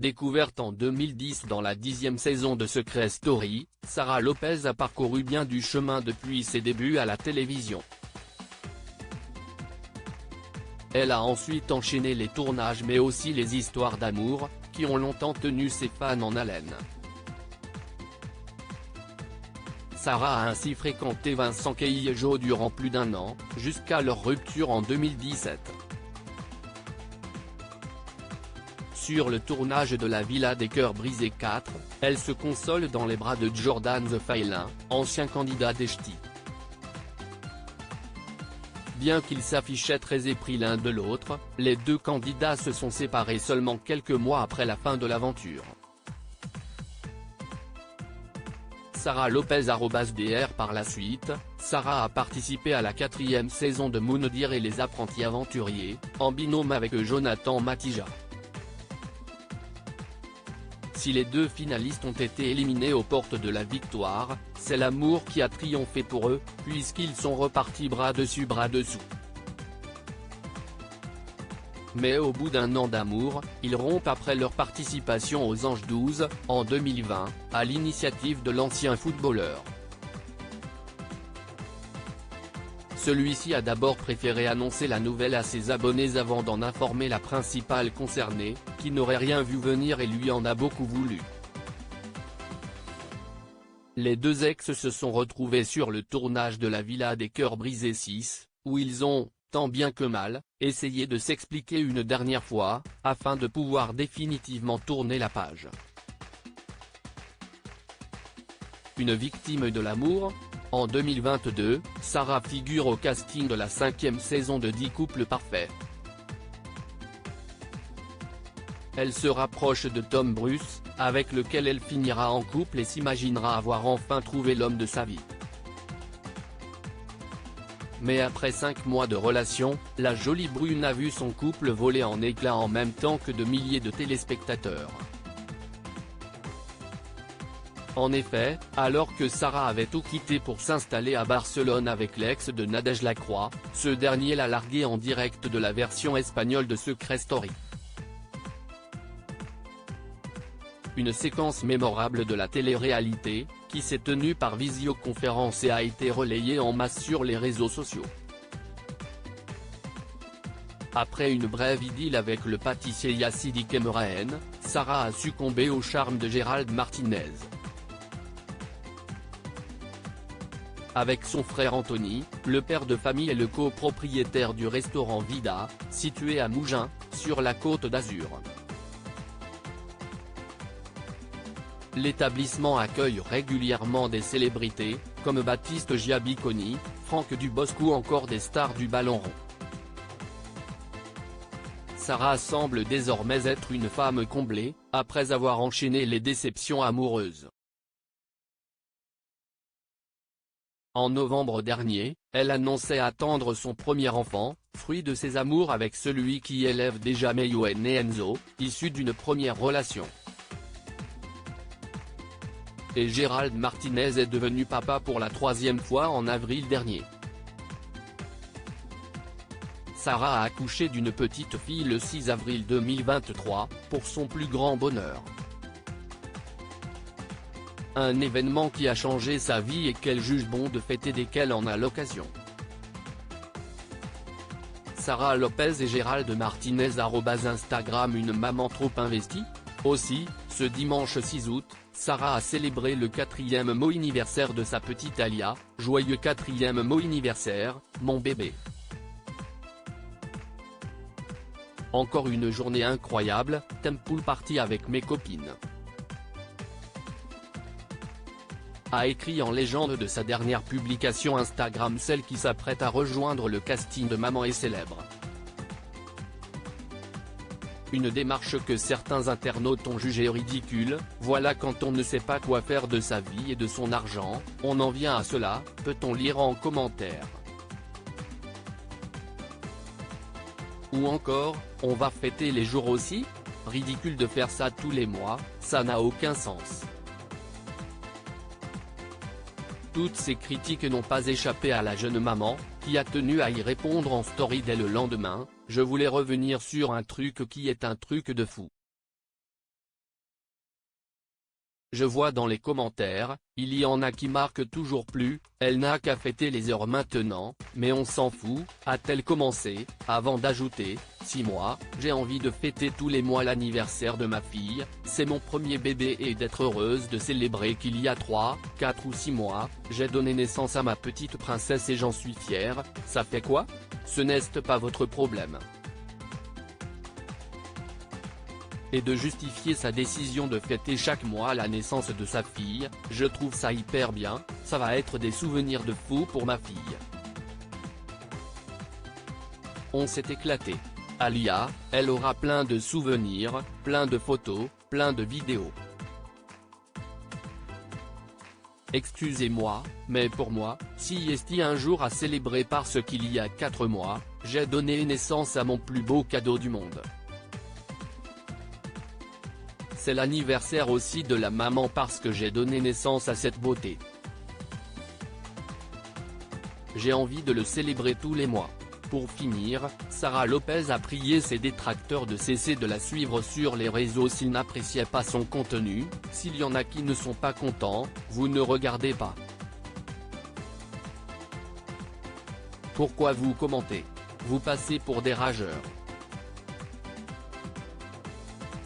Découverte en 2010 dans la 10e saison de Secret Story, Sara Lopez a parcouru bien du chemin depuis ses débuts à la télévision. Elle a ensuite enchaîné les tournages mais aussi les histoires d'amour, qui ont longtemps tenu ses fans en haleine. Sara a ainsi fréquenté Vincent Cailliejot durant plus d'1 an, jusqu'à leur rupture en 2017. Sur le tournage de La Villa des Cœurs Brisés 4, elle se console dans les bras de Jordan Zefaelin, ancien candidat des Ch'tis. Bien qu'ils s'affichaient très épris l'un de l'autre, les deux candidats se sont séparés seulement quelques mois après la fin de l'aventure. Sara Lopez @dr Par la suite, Sara a participé à la 4e saison de Moundir et les apprentis aventuriers, en binôme avec Jonathan Matija. Si les deux finalistes ont été éliminés aux portes de la victoire, c'est l'amour qui a triomphé pour eux, puisqu'ils sont repartis bras dessus bras dessous. Mais au bout d'1 an d'amour, ils rompent après leur participation aux Anges 12, en 2020, à l'initiative de l'ancien footballeur. Celui-ci a d'abord préféré annoncer la nouvelle à ses abonnés avant d'en informer la principale concernée, qui n'aurait rien vu venir et lui en a beaucoup voulu. Les deux ex se sont retrouvés sur le tournage de La Villa des Cœurs Brisés 6, où ils ont, tant bien que mal, essayé de s'expliquer une dernière fois, afin de pouvoir définitivement tourner la page. Une victime de l'amour ? En 2022, Sara figure au casting de la 5e saison de 10 couples parfaits. Elle se rapproche de Tom Bruce, avec lequel elle finira en couple et s'imaginera avoir enfin trouvé l'homme de sa vie. Mais après 5 mois de relation, la jolie brune a vu son couple voler en éclats en même temps que de milliers de téléspectateurs. En effet, alors que Sara avait tout quitté pour s'installer à Barcelone avec l'ex de Nadège Lacroix, ce dernier l'a larguée en direct de la version espagnole de Secret Story. Une séquence mémorable de la télé-réalité, qui s'est tenue par visioconférence et a été relayée en masse sur les réseaux sociaux. Après une brève idylle avec le pâtissier Yassidi Kemeraen, Sara a succombé au charme de Gérald Martinez. Avec son frère Anthony, le père de famille et le copropriétaire du restaurant Vida, situé à Mougins, sur la Côte d'Azur. L'établissement accueille régulièrement des célébrités, comme Baptiste Giabiconi, Franck Dubosc ou encore des stars du ballon rond. Sara semble désormais être une femme comblée, après avoir enchaîné les déceptions amoureuses. En novembre dernier, elle annonçait attendre son premier enfant, fruit de ses amours avec celui qui élève déjà Mayouen et Enzo, issus d'une première relation. Et Gérald Martinez est devenu papa pour la 3e fois en avril dernier. Sara a accouché d'une petite fille le 6 avril 2023, pour son plus grand bonheur. Un événement qui a changé sa vie et qu'elle juge bon de fêter dès qu'elle en a l'occasion. Sara Lopez et Gérald Martinez @Instagram Une maman trop investie ? Aussi, ce dimanche 6 août, Sara a célébré le 4e mot anniversaire de sa petite Alia, joyeux 4e mot anniversaire, mon bébé. Encore une journée incroyable, tempool party avec mes copines. A écrit en légende de sa dernière publication Instagram celle qui s'apprête à rejoindre le casting de Maman est célèbre. Une démarche que certains internautes ont jugée ridicule, voilà quand on ne sait pas quoi faire de sa vie et de son argent, on en vient à cela, peut-on lire en commentaire. Ou encore, on va fêter les jours aussi ? Ridicule de faire ça tous les mois, ça n'a aucun sens. Toutes ces critiques n'ont pas échappé à la jeune maman, qui a tenu à y répondre en story dès le lendemain. Je voulais revenir sur un truc qui est un truc de fou. Je vois dans les commentaires, il y en a qui marquent toujours plus, elle n'a qu'à fêter les heures maintenant, mais on s'en fout, a-t-elle commencé, avant d'ajouter, 6 mois, j'ai envie de fêter tous les mois l'anniversaire de ma fille, c'est mon premier bébé et d'être heureuse de célébrer qu'il y a 3, 4 ou 6 mois, j'ai donné naissance à ma petite princesse et j'en suis fière, ça fait quoi? Ce n'est pas votre problème. Et de justifier sa décision de fêter chaque mois la naissance de sa fille, je trouve ça hyper bien, ça va être des souvenirs de fou pour ma fille. On s'est éclaté. Alia, elle aura plein de souvenirs, plein de photos, plein de vidéos. Excusez-moi, mais pour moi, si est un jour à célébrer parce qu'il y a 4 mois, j'ai donné naissance à mon plus beau cadeau du monde. C'est l'anniversaire aussi de la maman parce que j'ai donné naissance à cette beauté. J'ai envie de le célébrer tous les mois. Pour finir, Sara Lopez a prié ses détracteurs de cesser de la suivre sur les réseaux s'ils n'appréciaient pas son contenu, s'il y en a qui ne sont pas contents, vous ne regardez pas. Pourquoi vous commentez? Vous passez pour des rageurs.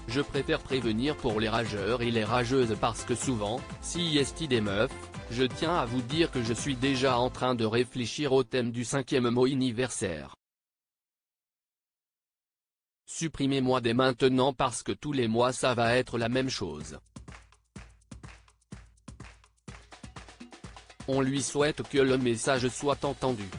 Je préfère prévenir pour les rageurs et les rageuses parce que souvent, si est des meufs, je tiens à vous dire que je suis déjà en train de réfléchir au thème du 5e mot anniversaire. Supprimez-moi dès maintenant parce que tous les mois ça va être la même chose. On lui souhaite que le message soit entendu.